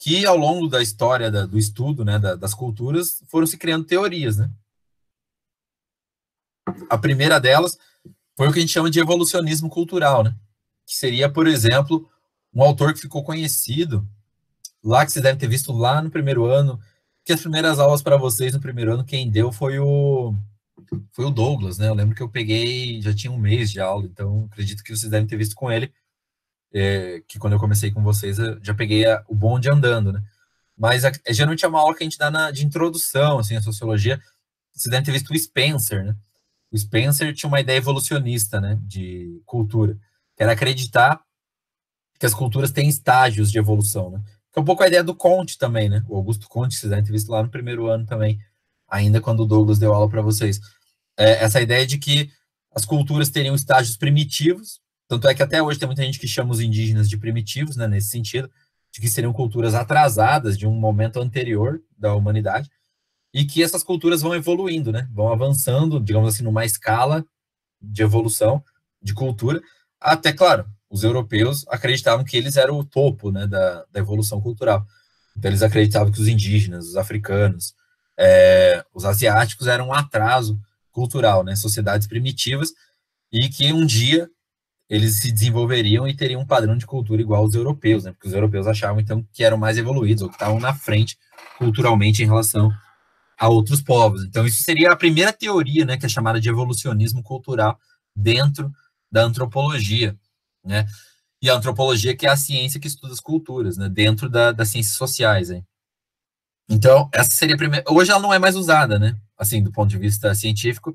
que ao longo da história do estudo, né, das culturas, foram se criando teorias, né? A primeira delas foi o que a gente chama de evolucionismo cultural, né? Que seria, por exemplo, um autor que ficou conhecido, lá que vocês devem ter visto lá no primeiro ano, que as primeiras aulas para vocês no primeiro ano, quem deu foi o Douglas, né? Eu lembro que eu peguei, já tinha um mês de aula, então acredito que vocês devem ter visto com ele, que quando eu comecei com vocês, eu já peguei o bonde andando, né? Mas geralmente é uma aula que a gente dá de introdução, assim, à sociologia. Vocês devem ter visto o Spencer, né? O Spencer tinha uma ideia evolucionista, né, de cultura, que era acreditar que as culturas têm estágios de evolução, né? Que é um pouco a ideia do Comte também, né? O Augusto Comte, vocês devem ter visto lá no primeiro ano também, ainda quando o Douglas deu aula para vocês. Essa ideia de que as culturas teriam estágios primitivos, tanto é que até hoje tem muita gente que chama os indígenas de primitivos, né, nesse sentido, de que seriam culturas atrasadas de um momento anterior da humanidade, e que essas culturas vão evoluindo, né? Vão avançando, digamos assim, numa escala de evolução de cultura, até, claro, os europeus acreditavam que eles eram o topo, né, da evolução cultural. Então, eles acreditavam que os indígenas, os africanos, os asiáticos eram um atraso cultural, né, sociedades primitivas, e que um dia eles se desenvolveriam e teriam um padrão de cultura igual aos europeus, né, porque os europeus achavam, então, que eram mais evoluídos, ou que estavam na frente culturalmente em relação a outros povos. Então, isso seria a primeira teoria, né, que é chamada de evolucionismo cultural dentro da antropologia, né? E a antropologia que é a ciência que estuda as culturas, né, dentro das ciências sociais, hein? Então, essa seria a primeira. Hoje ela não é mais usada, né, assim, do ponto de vista científico,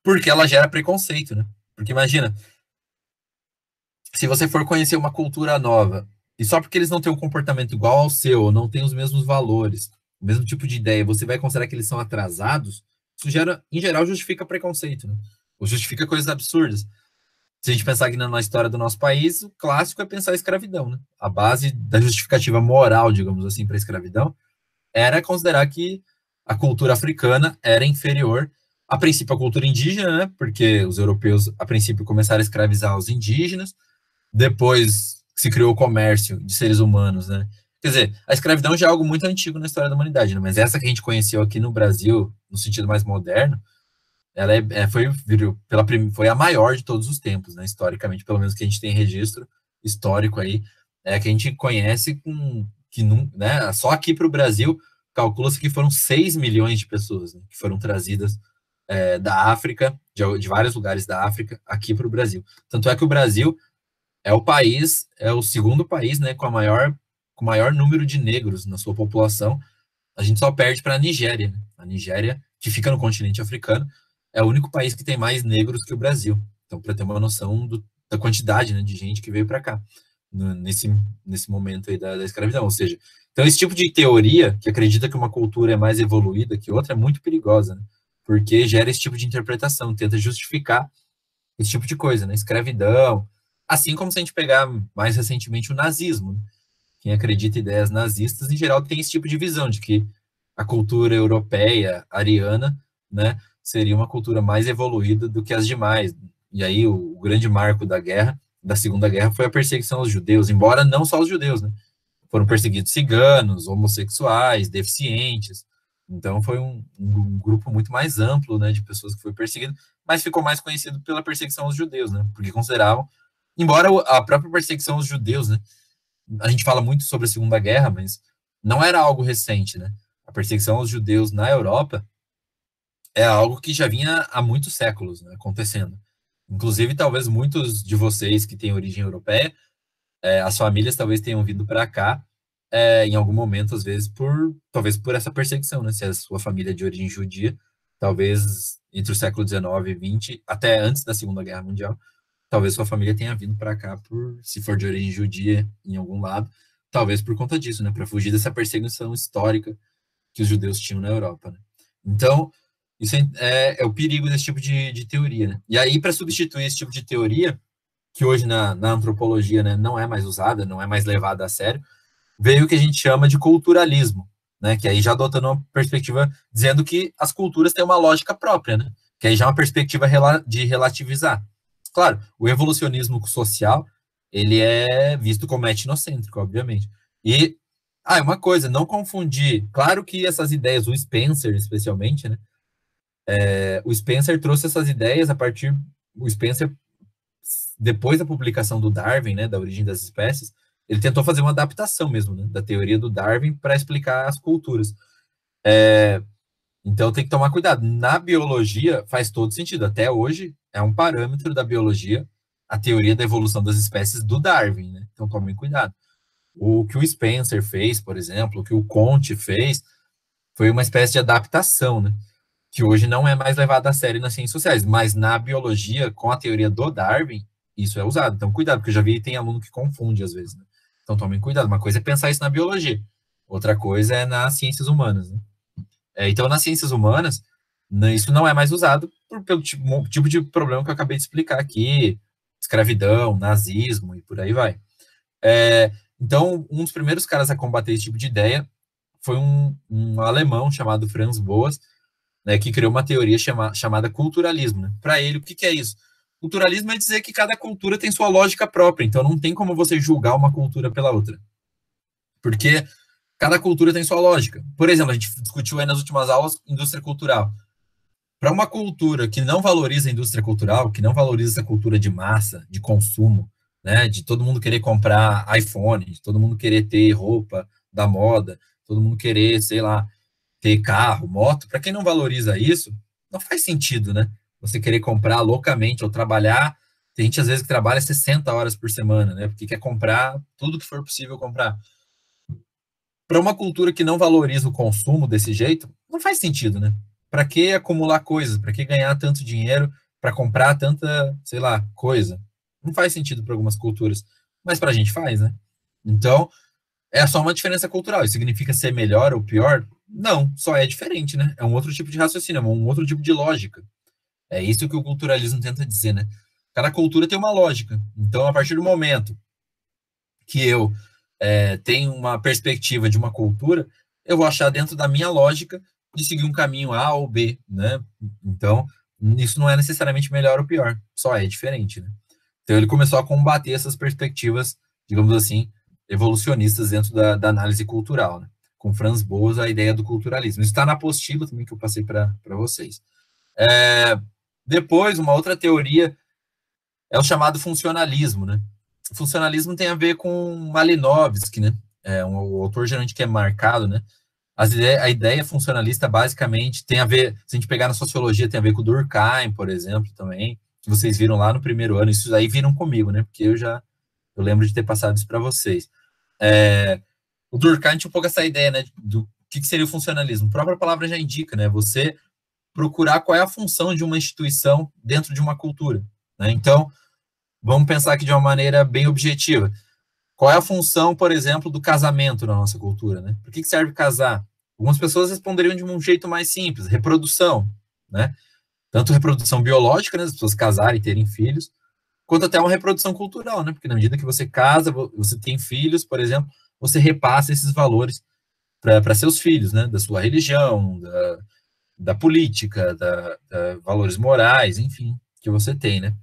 porque ela gera preconceito, né? Porque imagina, se você for conhecer uma cultura nova, e só porque eles não têm um comportamento igual ao seu, ou não têm os mesmos valores, o mesmo tipo de ideia, você vai considerar que eles são atrasados, isso gera, em geral, justifica preconceito, né? Ou justifica coisas absurdas. Se a gente pensar aqui na história do nosso país, o clássico é pensar a escravidão, né? A base da justificativa moral, digamos assim, para a escravidão, era considerar que a cultura africana era inferior, a princípio, à cultura indígena, né? Porque os europeus, a princípio, começaram a escravizar os indígenas, depois se criou o comércio de seres humanos, né? Quer dizer, a escravidão já é algo muito antigo na história da humanidade, né? Mas essa que a gente conheceu aqui no Brasil, no sentido mais moderno, ela foi a maior de todos os tempos, né? Historicamente, pelo menos que a gente tem registro histórico aí, que a gente conhece que não, né? Só aqui para o Brasil, calcula-se que foram 6 milhões de pessoas, né, que foram trazidas da África, de vários lugares da África, aqui para o Brasil. Tanto é que o Brasil é o segundo país, né, com maior número de negros na sua população. A gente só perde para a Nigéria, né? A Nigéria, que fica no continente africano, é o único país que tem mais negros que o Brasil. Então, para ter uma noção da quantidade, né, de gente que veio para cá nesse momento aí da escravidão. Ou seja, então esse tipo de teoria que acredita que uma cultura é mais evoluída que outra é muito perigosa, né? Porque gera esse tipo de interpretação, tenta justificar esse tipo de coisa, né? Escravidão, assim como se a gente pegar mais recentemente o nazismo, né? Quem acredita em ideias nazistas, em geral, tem esse tipo de visão de que a cultura europeia, ariana, né, seria uma cultura mais evoluída do que as demais. E aí o grande marco da Segunda Guerra, foi a perseguição aos judeus, embora não só os judeus, né? Foram perseguidos ciganos, homossexuais, deficientes. Então foi um grupo muito mais amplo, né, de pessoas que foi perseguido, mas ficou mais conhecido pela perseguição aos judeus, né? Porque consideravam, embora a própria perseguição aos judeus, né, a gente fala muito sobre a Segunda Guerra, mas não era algo recente, né? A perseguição aos judeus na Europa é algo que já vinha há muitos séculos, né, acontecendo. Inclusive, talvez muitos de vocês que têm origem europeia, as famílias talvez tenham vindo para cá em algum momento, às vezes, talvez por essa perseguição, né? Se a sua família é de origem judia, talvez entre o século XIX e XX, até antes da Segunda Guerra Mundial, talvez sua família tenha vindo para cá se for de origem judia em algum lado, talvez por conta disso, né, para fugir dessa perseguição histórica que os judeus tinham na Europa, né? Então, isso é o perigo desse tipo de teoria, né? E aí, para substituir esse tipo de teoria, que hoje na antropologia, né, não é mais usada, não é mais levada a sério, veio o que a gente chama de culturalismo, né, que aí já adotando uma perspectiva dizendo que as culturas têm uma lógica própria, né, que aí já é uma perspectiva de relativizar. Claro, o evolucionismo social, ele é visto como etnocêntrico, obviamente, E, uma coisa, não confundir. Claro que essas ideias, o Spencer, especialmente, né? O Spencer trouxe essas ideias a partir. O Spencer, depois da publicação do Darwin, né? Da origem das espécies, ele tentou fazer uma adaptação mesmo, né? Da teoria do Darwin para explicar as culturas. Então tem que tomar cuidado. Na biologia faz todo sentido. Até hoje é um parâmetro da biologia a teoria da evolução das espécies do Darwin, né? Então tomem cuidado. O que o Spencer fez, por exemplo, o que o Comte fez, foi uma espécie de adaptação, né? Que hoje não é mais levado a sério nas ciências sociais, mas na biologia, com a teoria do Darwin, isso é usado. Então cuidado, porque eu já vi tem aluno que confunde às vezes, né? Então tomem cuidado. Uma coisa é pensar isso na biologia, outra coisa é nas ciências humanas, né? Então, nas ciências humanas, né, isso não é mais usado pelo tipo de problema que eu acabei de explicar aqui, escravidão, nazismo e por aí vai. Então, um dos primeiros caras a combater esse tipo de ideia foi um alemão chamado Franz Boas, né, que criou uma teoria chamada culturalismo. Né? Para ele, o que é isso? Culturalismo é dizer que cada cultura tem sua lógica própria, então não tem como você julgar uma cultura pela outra. Porque cada cultura tem sua lógica. Por exemplo, a gente discutiu aí nas últimas aulas indústria cultural. Para uma cultura que não valoriza a indústria cultural, que não valoriza essa cultura de massa, de consumo, né, de todo mundo querer comprar iPhone, de todo mundo querer ter roupa da moda, todo mundo querer, sei lá, ter carro, moto, para quem não valoriza isso, não faz sentido, né? Você querer comprar loucamente ou trabalhar. Tem gente, às vezes, que trabalha 60 horas por semana, né? Porque quer comprar tudo que for possível comprar. Para uma cultura que não valoriza o consumo desse jeito, não faz sentido, né? Para que acumular coisas? Para que ganhar tanto dinheiro para comprar tanta, sei lá, coisa? Não faz sentido para algumas culturas, mas para a gente faz, né? Então, é só uma diferença cultural. Isso significa ser melhor ou pior? Não, só é diferente, né? É um outro tipo de raciocínio, é um outro tipo de lógica. É isso que o culturalismo tenta dizer, né? Cada cultura tem uma lógica. Então, a partir do momento que eu tenho uma perspectiva de uma cultura, eu vou achar dentro da minha lógica de seguir um caminho A ou B, né? Então, isso não é necessariamente melhor ou pior, só é diferente, né? Então, ele começou a combater essas perspectivas, digamos assim, evolucionistas dentro da análise cultural, né? Com Franz Boas, a ideia do culturalismo. Isso está na apostila também que eu passei para vocês. Depois, uma outra teoria é o chamado funcionalismo, né? O funcionalismo tem a ver com Malinowski, né? Um autor geralmente que é marcado, né? A ideia funcionalista basicamente tem a ver, se a gente pegar na sociologia, tem a ver com o Durkheim, por exemplo, também, que vocês viram lá no primeiro ano, isso aí viram comigo, né? Porque eu lembro de ter passado isso para vocês. O Durkheim tinha um pouco essa ideia, né? Do que seria o funcionalismo. A própria palavra já indica, né? Você procurar qual é a função de uma instituição dentro de uma cultura, né? Então, vamos pensar aqui de uma maneira bem objetiva. Qual é a função, por exemplo, do casamento na nossa cultura, né? Por que serve casar? Algumas pessoas responderiam de um jeito mais simples, reprodução, né? Tanto reprodução biológica, né, as pessoas casarem e terem filhos, quanto até uma reprodução cultural, né? Porque na medida que você casa, você tem filhos, por exemplo, você repassa esses valores para seus filhos, né? Da sua religião, da política, valores morais, enfim, que você tem, né?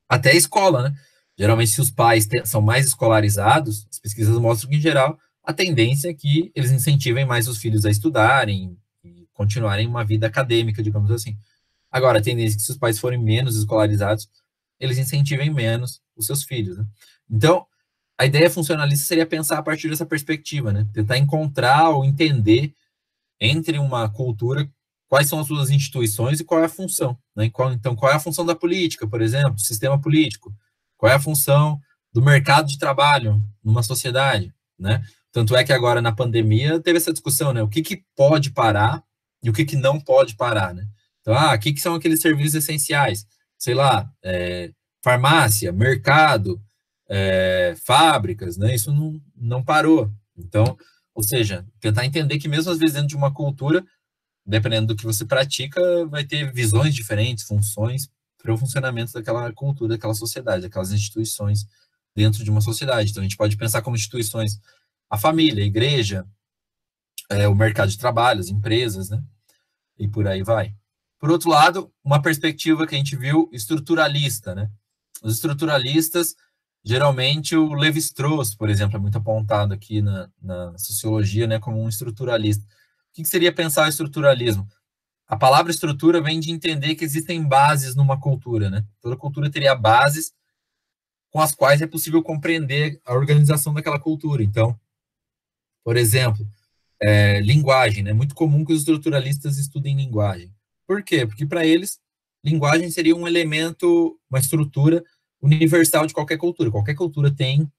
Até a escola, né? Geralmente, se os pais são mais escolarizados, as pesquisas mostram que, em geral, a tendência é que eles incentivem mais os filhos a estudarem e continuarem uma vida acadêmica, digamos assim. Agora, a tendência é que, se os pais forem menos escolarizados, eles incentivem menos os seus filhos, né? Então, a ideia funcionalista seria pensar a partir dessa perspectiva, né? Tentar encontrar ou entender entre uma cultura quais são as suas instituições e qual é a função, né? Então, qual é a função da política, por exemplo, do sistema político? Qual é a função do mercado de trabalho numa sociedade, né? Tanto é que agora, na pandemia, teve essa discussão, né? O que pode parar e o que não pode parar, né? Então, o que são aqueles serviços essenciais? Sei lá, farmácia, mercado, fábricas, né? Isso não parou. Então, ou seja, tentar entender que mesmo às vezes dentro de uma cultura, dependendo do que você pratica, vai ter visões diferentes, funções para o funcionamento daquela cultura, daquela sociedade, daquelas instituições dentro de uma sociedade. Então, a gente pode pensar como instituições a família, a igreja, o mercado de trabalho, as empresas, né? E por aí vai. Por outro lado, uma perspectiva que a gente viu estruturalista, né? Os estruturalistas geralmente o Levi-Strauss, por exemplo, é muito apontado aqui na sociologia, né, como um estruturalista. O que seria pensar o estruturalismo? A palavra estrutura vem de entender que existem bases numa cultura, né? Toda cultura teria bases com as quais é possível compreender a organização daquela cultura. Então, por exemplo, linguagem, né? É muito comum que os estruturalistas estudem linguagem. Por quê? Porque para eles, linguagem seria um elemento, uma estrutura universal de qualquer cultura. Qualquer cultura tem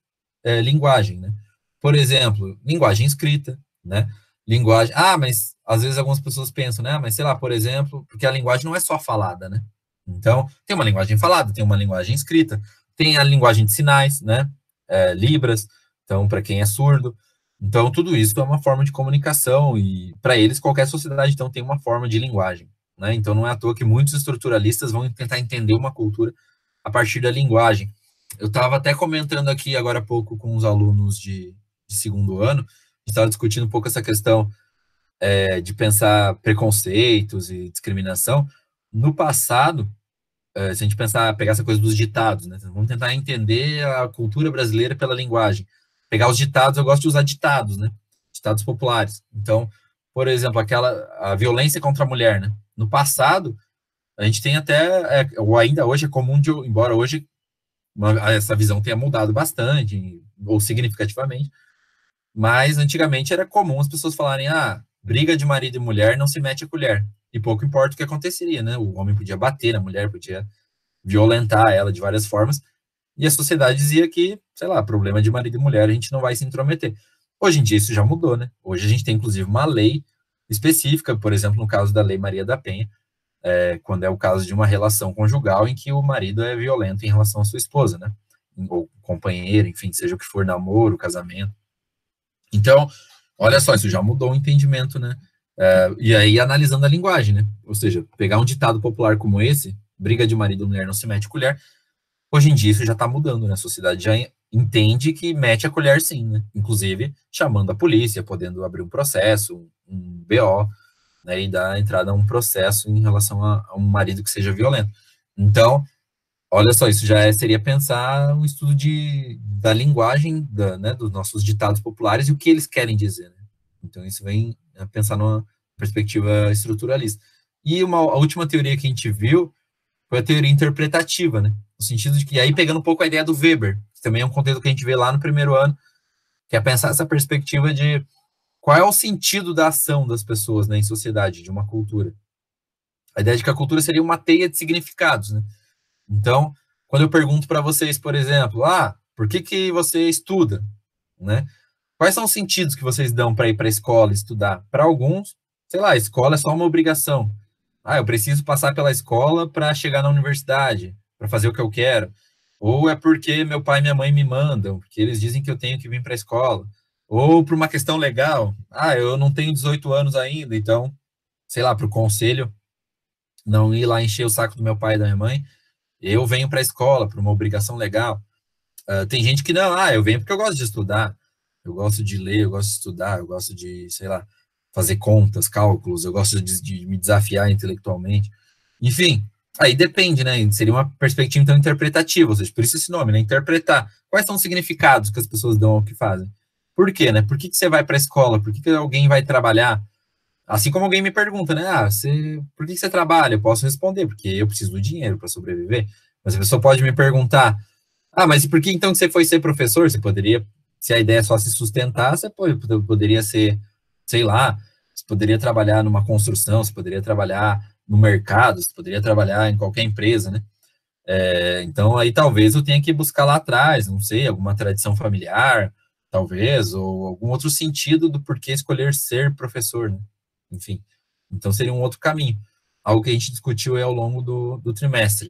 linguagem, né? Por exemplo, linguagem escrita, né? Linguagem. Ah, mas às vezes algumas pessoas pensam, né? Mas sei lá, por exemplo, porque a linguagem não é só falada, né? Então, tem uma linguagem falada, tem uma linguagem escrita, tem a linguagem de sinais, né? Libras, então, para quem é surdo. Então, tudo isso é uma forma de comunicação e, para eles, qualquer sociedade, então, tem uma forma de linguagem, né? Então, não é à toa que muitos estruturalistas vão tentar entender uma cultura a partir da linguagem. Eu estava até comentando aqui agora há pouco com os alunos de segundo ano, a gente estava discutindo um pouco essa questão de pensar preconceitos e discriminação. No passado, se a gente pensar, pegar essa coisa dos ditados, né? Vamos tentar entender a cultura brasileira pela linguagem. Pegar os ditados, eu gosto de usar ditados, né? Ditados populares. Então, por exemplo, a violência contra a mulher, né? No passado, a gente tem até, ou ainda hoje é comum, embora hoje essa visão tenha mudado bastante, ou significativamente, mas antigamente era comum as pessoas falarem, briga de marido e mulher não se mete a colher, e pouco importa o que aconteceria, né? O homem podia bater na mulher, podia violentar ela de várias formas, e a sociedade dizia que, sei lá, problema de marido e mulher, a gente não vai se intrometer. Hoje em dia isso já mudou, né? Hoje a gente tem, inclusive, uma lei específica, por exemplo, no caso da Lei Maria da Penha, quando é o caso de uma relação conjugal em que o marido é violento em relação à sua esposa, né? Ou companheiro, enfim, seja o que for, namoro, casamento. Então, olha só, isso já mudou o entendimento, né? E aí, analisando a linguagem, né? Ou seja, pegar um ditado popular como esse, briga de marido e mulher não se mete colher, hoje em dia isso já está mudando, né? A sociedade já entende que mete a colher sim, né? Inclusive chamando a polícia, podendo abrir um processo, um BO, né? E dar entrada a um processo em relação a um marido que seja violento. Então, olha só, isso já seria pensar um estudo da linguagem, né, dos nossos ditados populares e o que eles querem dizer, né? Então, isso vem a pensar numa perspectiva estruturalista. E a última teoria que a gente viu foi a teoria interpretativa, né? No sentido de que, aí pegando um pouco a ideia do Weber, que também é um conteúdo que a gente vê lá no primeiro ano, que é pensar essa perspectiva de qual é o sentido da ação das pessoas, né, em sociedade, de uma cultura. A ideia de que a cultura seria uma teia de significados, né? Então, quando eu pergunto para vocês, por exemplo, por que você estuda, né? Quais são os sentidos que vocês dão para ir para a escola estudar? Para alguns, sei lá, a escola é só uma obrigação. Eu preciso passar pela escola para chegar na universidade, para fazer o que eu quero. Ou é porque meu pai e minha mãe me mandam, porque eles dizem que eu tenho que vir para a escola. Ou por uma questão legal. Eu não tenho 18 anos ainda, então, sei lá, para o conselho não ir lá encher o saco do meu pai e da minha mãe, eu venho para a escola por uma obrigação legal. Tem gente que não, eu venho porque eu gosto de estudar, eu gosto de ler, eu gosto de estudar, eu gosto de, sei lá, fazer contas, cálculos, eu gosto de me desafiar intelectualmente. Enfim, aí depende, né? Seria uma perspectiva, então, interpretativa, ou seja, por isso esse nome, né? Interpretar. Quais são os significados que as pessoas dão ao que fazem? Por quê, né? Por que você vai para a escola? Por que alguém vai trabalhar? Assim como alguém me pergunta, né? Por que você trabalha? Eu posso responder, porque eu preciso do dinheiro para sobreviver. Mas a pessoa pode me perguntar, mas e por que então que você foi ser professor? Você poderia, se a ideia é só se sustentar, você poderia ser, sei lá, você poderia trabalhar numa construção, você poderia trabalhar no mercado, você poderia trabalhar em qualquer empresa, né? Então, aí talvez eu tenha que buscar lá atrás, não sei, alguma tradição familiar, talvez, ou algum outro sentido do porquê escolher ser professor, né? Enfim, então seria um outro caminho. Algo que a gente discutiu ao longo do trimestre.